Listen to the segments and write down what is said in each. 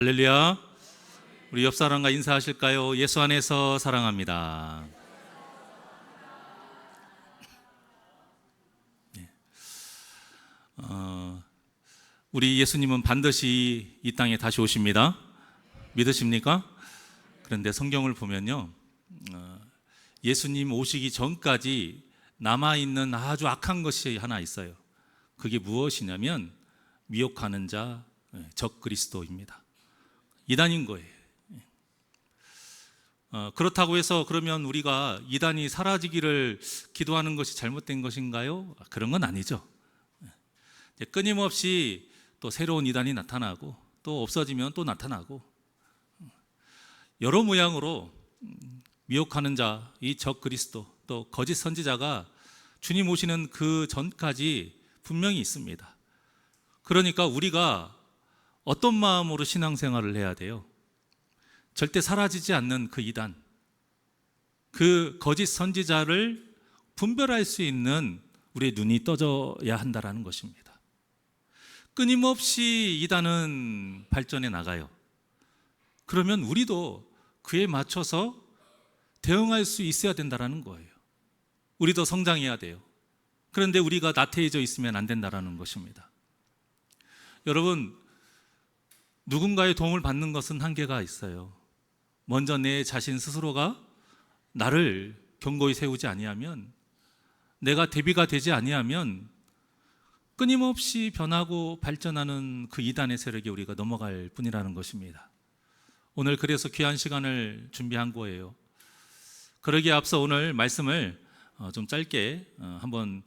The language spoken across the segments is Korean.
할렐루야. 우리 옆 사람과 인사하실까요? 예수 안에서 사랑합니다. 우리 예수님은 반드시 이 땅에 다시 오십니다. 믿으십니까? 그런데 성경을 보면요, 예수님 오시기 전까지 남아있는 아주 악한 것이 하나 있어요. 그게 무엇이냐면 미혹하는 자, 적그리스도입니다. 이단인 거예요. 그렇다고 해서 그러면 우리가 이단이 사라지기를 기도하는 것이 잘못된 것인가요? 그런 건 아니죠. 끊임없이 또 새로운 이단이 나타나고 또 없어지면 또 나타나고 여러 모양으로 미혹하는 자, 이 적그리스도 또 거짓 선지자가 주님 오시는 그 전까지 분명히 있습니다. 그러니까 우리가 어떤 마음으로 신앙생활을 해야 돼요? 절대 사라지지 않는 그 이단, 그 거짓 선지자를 분별할 수 있는 우리의 눈이 떠져야 한다는 것입니다. 끊임없이 이단은 발전해 나가요. 그러면 우리도 그에 맞춰서 대응할 수 있어야 된다는 거예요. 우리도 성장해야 돼요. 그런데 우리가 나태해져 있으면 안 된다는 것입니다. 여러분, 누군가의 도움을 받는 것은 한계가 있어요. 먼저 내 자신 스스로가 나를 견고히 세우지 아니하면, 내가 대비가 되지 아니하면 끊임없이 변하고 발전하는 그 이단의 세력에 우리가 넘어갈 뿐이라는 것입니다. 오늘 그래서 귀한 시간을 준비한 거예요. 그러기에 앞서 오늘 말씀을 좀 짧게 한번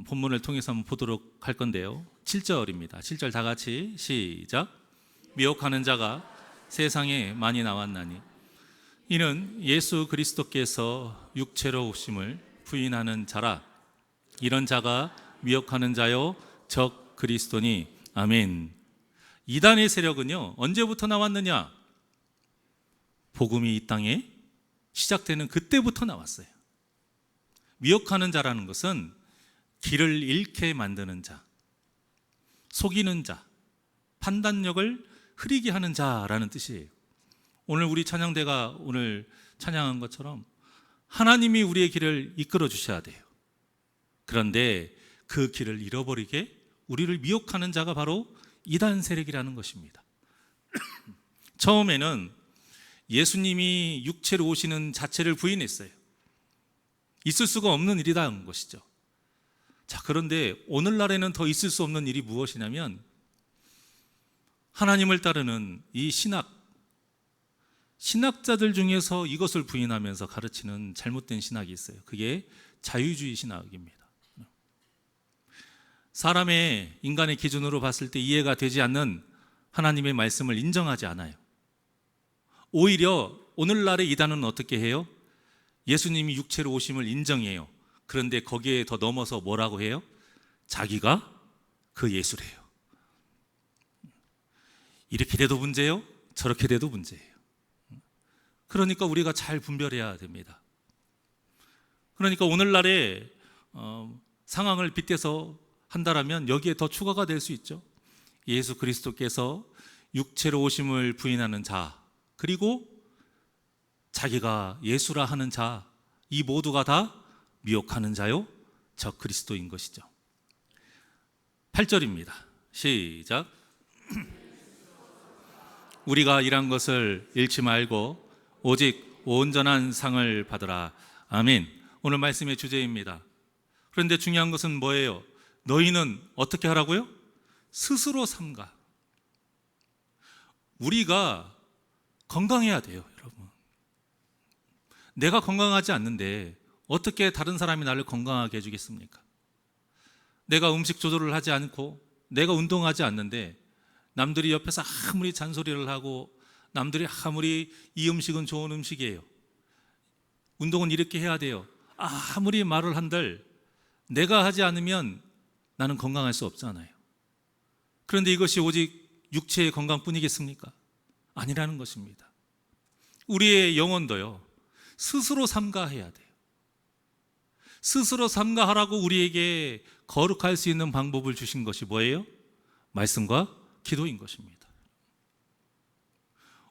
본문을 통해서 한번 보도록 할 건데요. 7절입니다. 7절 다 같이 시작. 미혹하는 자가 세상에 많이 나왔나니 이는 예수 그리스도께서 육체로 오심을 부인하는 자라. 이런 자가 미혹하는 자요 적 그리스도니. 아멘. 이단의 세력은요 언제부터 나왔느냐? 복음이 이 땅에 시작되는 그때부터 나왔어요. 미혹하는 자라는 것은 길을 잃게 만드는 자, 속이는 자, 판단력을 흐리게 하는 자라는 뜻이에요. 오늘 우리 찬양대가 오늘 찬양한 것처럼 하나님이 우리의 길을 이끌어 주셔야 돼요. 그런데 그 길을 잃어버리게 우리를 미혹하는 자가 바로 이단 세력이라는 것입니다. 처음에는 예수님이 육체로 오시는 자체를 부인했어요. 있을 수가 없는 일이라는 것이죠. 자, 그런데 오늘날에는 더 있을 수 없는 일이 무엇이냐면 하나님을 따르는 이 신학자들 중에서 이것을 부인하면서 가르치는 잘못된 신학이 있어요. 그게 자유주의 신학입니다. 사람의 인간의 기준으로 봤을 때 이해가 되지 않는 하나님의 말씀을 인정하지 않아요. 오히려 오늘날의 이단은 어떻게 해요? 예수님이 육체로 오심을 인정해요. 그런데 거기에 더 넘어서 뭐라고 해요? 자기가 그 예수래요. 이렇게 돼도 문제예요, 저렇게 돼도 문제예요. 그러니까 우리가 잘 분별해야 됩니다. 그러니까 오늘날의 상황을 빗대서 한다라면 여기에 더 추가가 될 수 있죠. 예수 그리스도께서 육체로 오심을 부인하는 자, 그리고 자기가 예수라 하는 자, 이 모두가 다 미혹하는 자요 적 그리스도인 것이죠. 8절입니다. 시작. 우리가 일한 것을 잃지 말고 오직 온전한 상을 받으라. 아멘. 오늘 말씀의 주제입니다. 그런데 중요한 것은 뭐예요? 너희는 어떻게 하라고요? 스스로 삼가. 우리가 건강해야 돼요, 여러분. 내가 건강하지 않는데 어떻게 다른 사람이 나를 건강하게 해주겠습니까? 내가 음식 조절을 하지 않고 내가 운동하지 않는데 남들이 옆에서 아무리 잔소리를 하고 남들이 아무리 이 음식은 좋은 음식이에요, 운동은 이렇게 해야 돼요, 아무리 말을 한들 내가 하지 않으면 나는 건강할 수 없잖아요. 그런데 이것이 오직 육체의 건강뿐이겠습니까? 아니라는 것입니다. 우리의 영혼도요 스스로 삼가해야 돼요. 스스로 삼가하라고 우리에게 거룩할 수 있는 방법을 주신 것이 뭐예요? 말씀과 기도인 것입니다.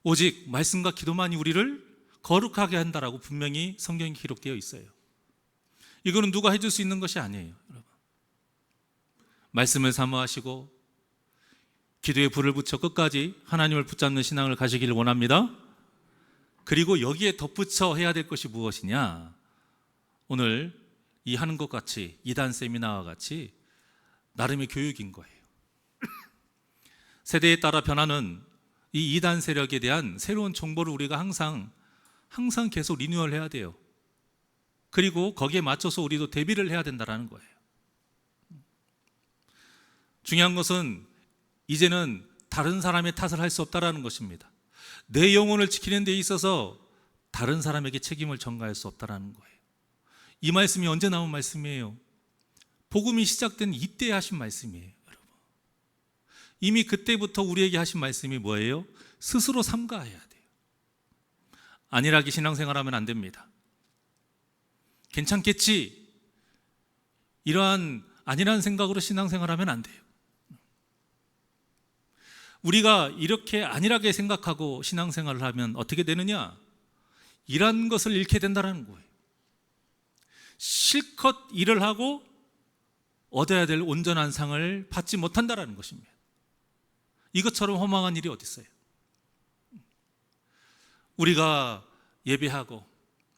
오직 말씀과 기도만이 우리를 거룩하게 한다라고 분명히 성경에 기록되어 있어요. 이거는 누가 해줄 수 있는 것이 아니에요, 여러분. 말씀을 사모하시고 기도에 불을 붙여 끝까지 하나님을 붙잡는 신앙을 가지기를 원합니다. 그리고 여기에 덧붙여 해야 될 것이 무엇이냐? 오늘 이 하는 것 같이, 이단 세미나와 같이 나름의 교육인 거예요. 세대에 따라 변하는 이 이단 세력에 대한 새로운 정보를 우리가 항상 계속 리뉴얼 해야 돼요. 그리고 거기에 맞춰서 우리도 대비를 해야 된다는 거예요. 중요한 것은 이제는 다른 사람의 탓을 할 수 없다는 것입니다. 내 영혼을 지키는 데 있어서 다른 사람에게 책임을 전가할 수 없다는 거예요. 이 말씀이 언제 나온 말씀이에요? 복음이 시작된 이때 하신 말씀이에요, 여러분. 이미 그때부터 우리에게 하신 말씀이 뭐예요? 스스로 삼가해야 돼요. 안일하게 신앙생활하면 안 됩니다. 괜찮겠지, 이러한 안일한 생각으로 신앙생활하면 안 돼요. 우리가 이렇게 안일하게 생각하고 신앙생활을 하면 어떻게 되느냐? 일한 것을 잃게 된다는 거예요. 실컷 일을 하고 얻어야 될 온전한 상을 받지 못한다는 것입니다. 이것처럼 허망한 일이 어디 있어요? 우리가 예배하고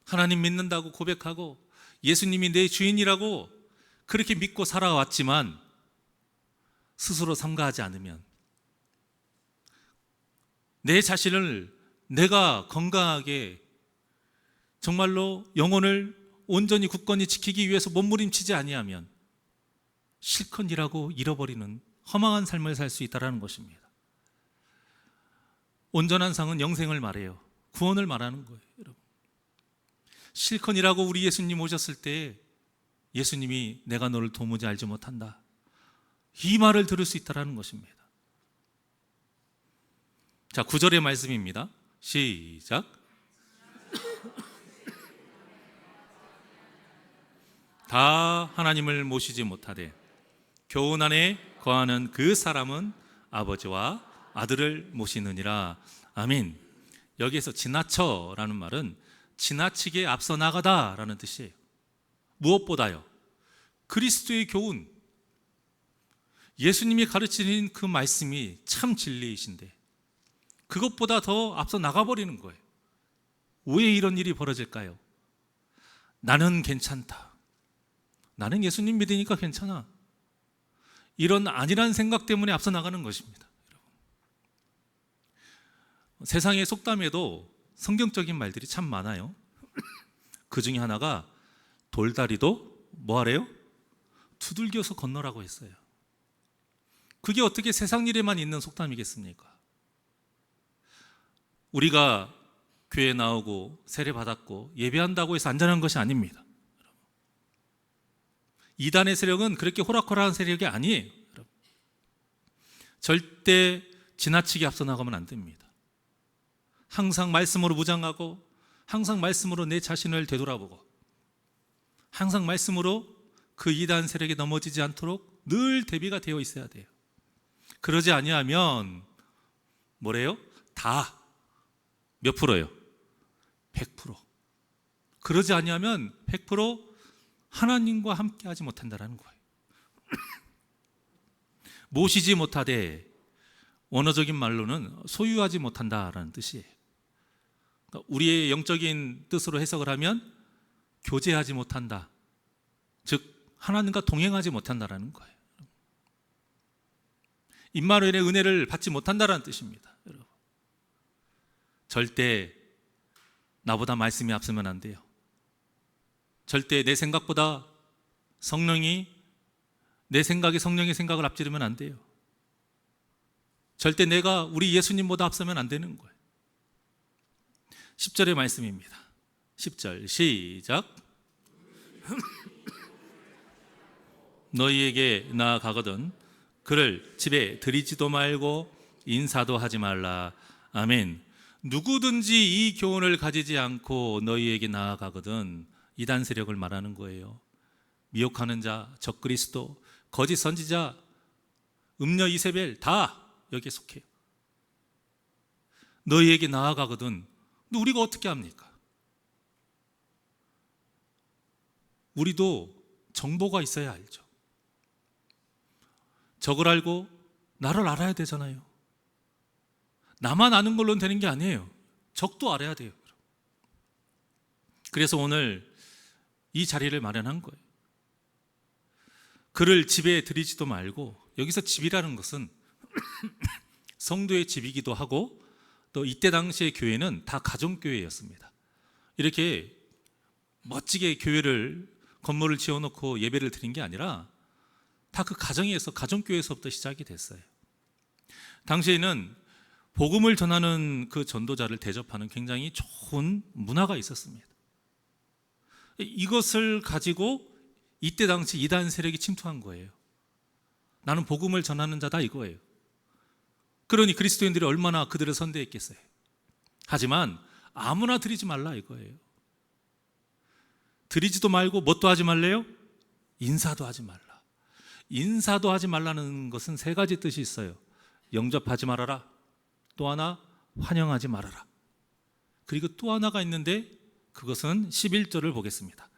하나님 믿는다고 고백하고 예수님이 내 주인이라고 그렇게 믿고 살아왔지만 스스로 삼가하지 않으면 내 자신을 내가 건강하게 정말로 영혼을 온전히 굳건히 지키기 위해서 몸부림치지 아니하면 실컷 일하고 잃어버리는 허망한 삶을 살 수 있다는 것입니다. 온전한 상은 영생을 말해요. 구원을 말하는 거예요, 여러분. 실컷 일하고 우리 예수님 오셨을 때 예수님이 내가 너를 도무지 알지 못한다, 이 말을 들을 수 있다는 것입니다. 자, 9절의 말씀입니다. 시작. 다 하나님을 모시지 못하되 교훈 안에 거하는 그 사람은 아버지와 아들을 모시느니라. 아멘. 여기에서 지나쳐라는 말은 지나치게 앞서 나가다라는 뜻이에요. 무엇보다요, 그리스도의 교훈, 예수님이 가르치는 그 말씀이 참 진리이신데 그것보다 더 앞서 나가버리는 거예요. 왜 이런 일이 벌어질까요? 나는 괜찮다, 나는 예수님 믿으니까 괜찮아, 이런 안일한 생각 때문에 앞서 나가는 것입니다. 세상의 속담에도 성경적인 말들이 참 많아요. 그 중에 하나가 돌다리도 뭐하래요? 두들겨서 건너라고 했어요. 그게 어떻게 세상 일에만 있는 속담이겠습니까? 우리가 교회 나오고 세례 받았고 예배한다고 해서 안전한 것이 아닙니다. 이단의 세력은 그렇게 호락호락한 세력이 아니에요. 절대 지나치게 앞서 나가면 안 됩니다. 항상 말씀으로 무장하고 항상 말씀으로 내 자신을 되돌아보고 항상 말씀으로 그 이단 세력에 넘어지지 않도록 늘 대비가 되어 있어야 돼요. 그러지 아니하면 뭐래요? 다 몇 프로예요? 100%. 그러지 아니하면 100% 하나님과 함께 하지 못한다는 거예요. 모시지 못하되 원어적인 말로는 소유하지 못한다라는 뜻이에요. 그러니까 우리의 영적인 뜻으로 해석을 하면 교제하지 못한다, 즉 하나님과 동행하지 못한다라는 거예요. 임마누엘의 은혜를 받지 못한다라는 뜻입니다. 여러분, 절대 나보다 말씀이 앞서면 안 돼요. 절대 내 생각보다 내 생각이 성령의 생각을 앞지르면 안 돼요. 절대 내가 우리 예수님보다 앞서면 안 되는 거예요. 10절의 말씀입니다. 10절 시작. 너희에게 나아가거든 그를 집에 들이지도 말고 인사도 하지 말라. 아멘. 누구든지 이 교훈을 가지지 않고 너희에게 나아가거든, 이단 세력을 말하는 거예요. 미혹하는 자, 적그리스도, 거짓 선지자, 음녀 이세벨 다 여기에 속해요. 너희에게 나아가거든. 근데 우리가 어떻게 합니까? 우리도 정보가 있어야 알죠. 적을 알고 나를 알아야 되잖아요. 나만 아는 걸로는 되는 게 아니에요. 적도 알아야 돼요. 그래서 오늘 이 자리를 마련한 거예요. 그를 집에 들이지도 말고, 여기서 집이라는 것은 성도의 집이기도 하고, 또 이때 당시의 교회는 다 가정교회였습니다. 이렇게 멋지게 교회를 건물을 지어놓고 예배를 드린 게 아니라 다 그 가정에서, 가정교회에서부터 시작이 됐어요. 당시에는 복음을 전하는 그 전도자를 대접하는 굉장히 좋은 문화가 있었습니다. 이것을 가지고 이때 당시 이단 세력이 침투한 거예요. 나는 복음을 전하는 자다 이거예요. 그러니 그리스도인들이 얼마나 그들을 선대했겠어요. 하지만 아무나 드리지 말라 이거예요. 드리지도 말고 뭣도 하지 말래요? 인사도 하지 말라. 인사도 하지 말라는 것은 세 가지 뜻이 있어요. 영접하지 말아라. 또 하나 환영하지 말아라. 그리고 또 하나가 있는데 그것은 11절을 보겠습니다.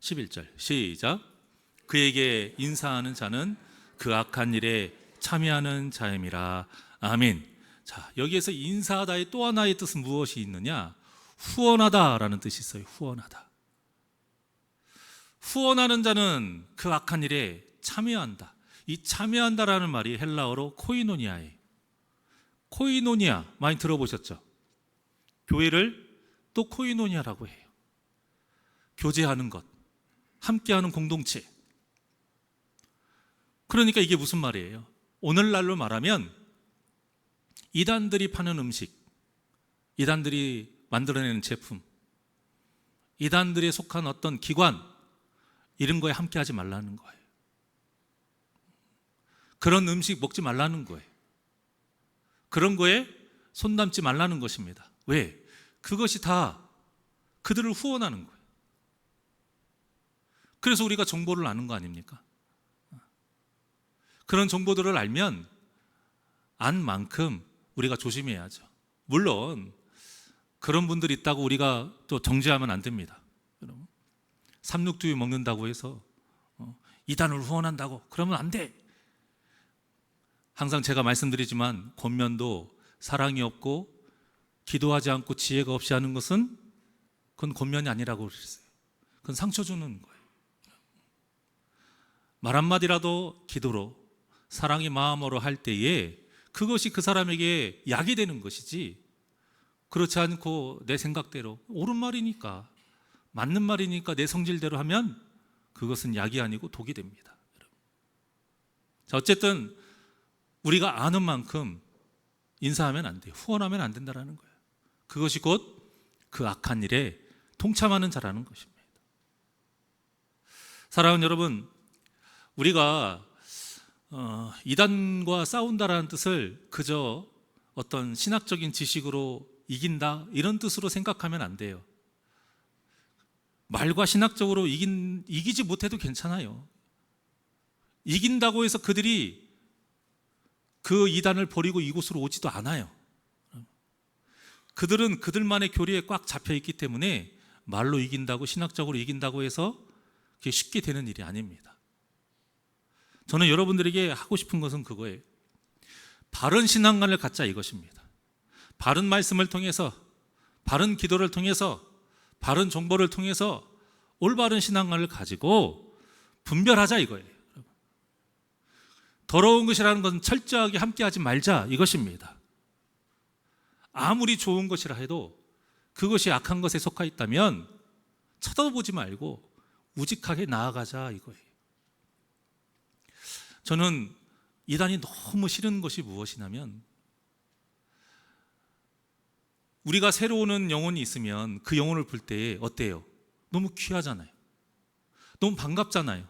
11절 시작. 그에게 인사하는 자는 그 악한 일에 참여하는 자임이라. 아멘. 자, 여기에서 인사하다의 또 하나의 뜻은 무엇이 있느냐? 후원하다라는 뜻이 있어요. 후원하다. 후원하는 자는 그 악한 일에 참여한다. 이 참여한다라는 말이 헬라어로 코이노니아예요. 코이노니아 많이 들어보셨죠? 교회를 또 코이노니아라고 해요. 교제하는 것, 함께하는 공동체. 그러니까 이게 무슨 말이에요? 오늘날로 말하면 이단들이 파는 음식, 이단들이 만들어내는 제품, 이단들에 속한 어떤 기관, 이런 거에 함께하지 말라는 거예요. 그런 음식 먹지 말라는 거예요. 그런 거에 손 담지 말라는 것입니다. 왜? 그것이 다 그들을 후원하는 거예요. 그래서 우리가 정보를 아는 거 아닙니까? 그런 정보들을 알면 안 만큼 우리가 조심해야죠. 물론 그런 분들이 있다고 우리가 또 정죄하면 안 됩니다. 여러분, 삼육두유 먹는다고 해서 이단을 후원한다고 그러면 안 돼. 항상 제가 말씀드리지만 권면도 사랑이 없고 기도하지 않고 지혜가 없이 하는 것은 그건 권면이 아니라고 그랬어요. 그건 상처 주는 거예요. 말 한마디라도 기도로 사랑의 마음으로 할 때에 그것이 그 사람에게 약이 되는 것이지, 그렇지 않고 내 생각대로 옳은 말이니까 맞는 말이니까 내 성질대로 하면 그것은 약이 아니고 독이 됩니다. 자, 어쨌든 우리가 아는 만큼 인사하면 안 돼요. 후원하면 안 된다는 거예요. 그것이 곧 그 악한 일에 동참하는 자라는 것입니다. 사랑하는 여러분, 우리가 이단과 싸운다라는 뜻을 그저 어떤 신학적인 지식으로 이긴다 이런 뜻으로 생각하면 안 돼요. 말과 신학적으로 이기지 못해도 괜찮아요. 이긴다고 해서 그들이 그 이단을 버리고 이곳으로 오지도 않아요. 그들은 그들만의 교리에 꽉 잡혀 있기 때문에 말로 이긴다고, 신학적으로 이긴다고 해서 그게 쉽게 되는 일이 아닙니다. 저는 여러분들에게 하고 싶은 것은 그거예요. 바른 신앙관을 갖자 이것입니다. 바른 말씀을 통해서, 바른 기도를 통해서, 바른 정보를 통해서 올바른 신앙관을 가지고 분별하자 이거예요. 더러운 것이라는 것은 철저하게 함께하지 말자 이것입니다. 아무리 좋은 것이라 해도 그것이 악한 것에 속하 있다면 쳐다보지 말고 우직하게 나아가자 이거예요. 저는 이단이 너무 싫은 것이 무엇이냐면, 우리가 새로 오는 영혼이 있으면 그 영혼을 볼 때 어때요? 너무 귀하잖아요. 너무 반갑잖아요.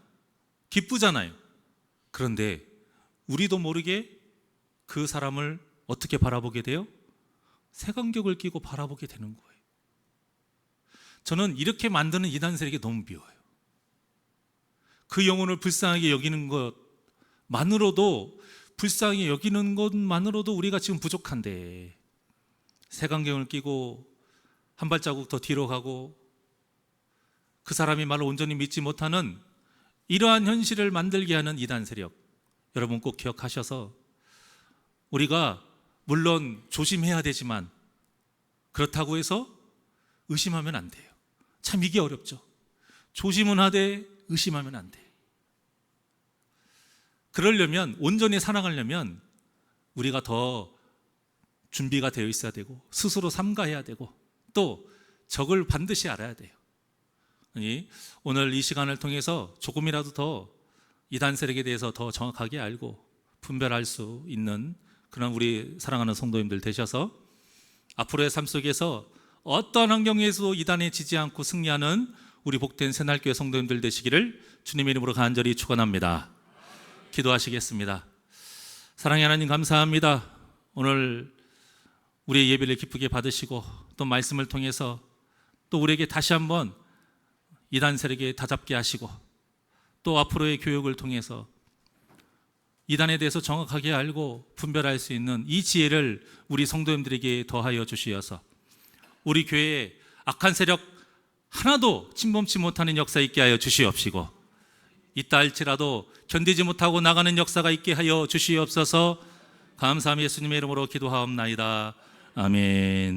기쁘잖아요. 그런데 우리도 모르게 그 사람을 어떻게 바라보게 돼요? 색안경을 끼고 바라보게 되는 거예요. 저는 이렇게 만드는 이단 세력이 너무 미워요. 그 영혼을 불쌍하게 여기는 것만으로도, 불쌍하게 여기는 것만으로도 우리가 지금 부족한데 색안경을 끼고 한 발자국 더 뒤로 가고 그 사람이 말을 온전히 믿지 못하는 이러한 현실을 만들게 하는 이단 세력, 여러분 꼭 기억하셔서 우리가 물론 조심해야 되지만 그렇다고 해서 의심하면 안 돼요. 참 이게 어렵죠. 조심은 하되 의심하면 안 돼요. 그러려면, 온전히 살아가려면 우리가 더 준비가 되어 있어야 되고 스스로 삼가해야 되고 또 적을 반드시 알아야 돼요. 오늘 이 시간을 통해서 조금이라도 더 이단 세력에 대해서 더 정확하게 알고 분별할 수 있는 그런 우리 사랑하는 성도님들 되셔서 앞으로의 삶 속에서 어떤 환경에서도 이단에 지지 않고 승리하는 우리 복된 새날교회 성도님들 되시기를 주님의 이름으로 간절히 축원합니다. 기도하시겠습니다. 사랑의 하나님 감사합니다. 오늘 우리의 예배를 기쁘게 받으시고 또 말씀을 통해서 또 우리에게 다시 한번 이단 세력에 다잡게 하시고 또 앞으로의 교육을 통해서 이단에 대해서 정확하게 알고 분별할 수 있는 이 지혜를 우리 성도님들에게 더하여 주시어서 우리 교회에 악한 세력 하나도 침범치 못하는 역사 있게 하여 주시옵시고 있다 할지라도 견디지 못하고 나가는 역사가 있게 하여 주시옵소서. 감사함 예수님의 이름으로 기도하옵나이다. 아멘.